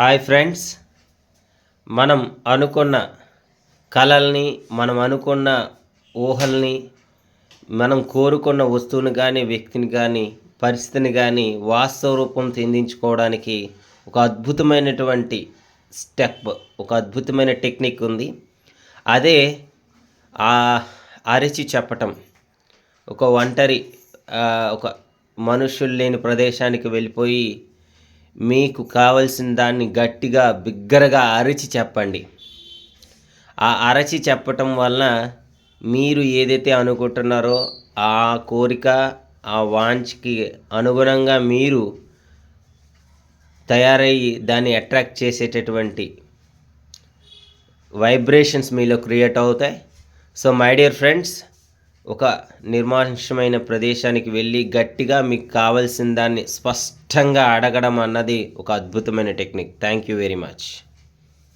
Hi friends, మనం అనుకున్న కలల్ని, మనం అనుకున్న ఊహల్ని, మనం కోరుకున్న వస్తువుని కానీ, వ్యక్తిని కానీ, పరిస్థితిని కానీ వాస్తవ రూపం చెందించుకోవడానికి ఒక అద్భుతమైనటువంటి స్టెప్, ఒక అద్భుతమైన టెక్నిక్ ఉంది. అదే అరిచి చెప్పటం. ఒక ఒంటరి ఒక మనుషులు లేని ప్రదేశానికి వెళ్ళిపోయి మీకు కావలసిన దాన్ని గట్టిగా బిగ్గరగా అరిచి చెప్పండి. ఆ అరచి చెప్పటం వలన మీరు ఏదైతే అనుకుంటున్నారో ఆ కోరిక, ఆ వాంఛకి అనుగుణంగా మీరు తయారయ్యి దాన్ని అట్రాక్ట్ చేసేటటువంటి వైబ్రేషన్స్ మీలో క్రియేట్ అవుతాయి. సో మై డియర్ ఫ్రెండ్స్, ఒక నిర్మానుష్యమైన ప్రదేశానికి వెళ్ళి గట్టిగా మీకు కావాల్సిన దాన్ని స్పష్టంగా అడగడం అన్నది ఒక అద్భుతమైన technique. Thank you very much.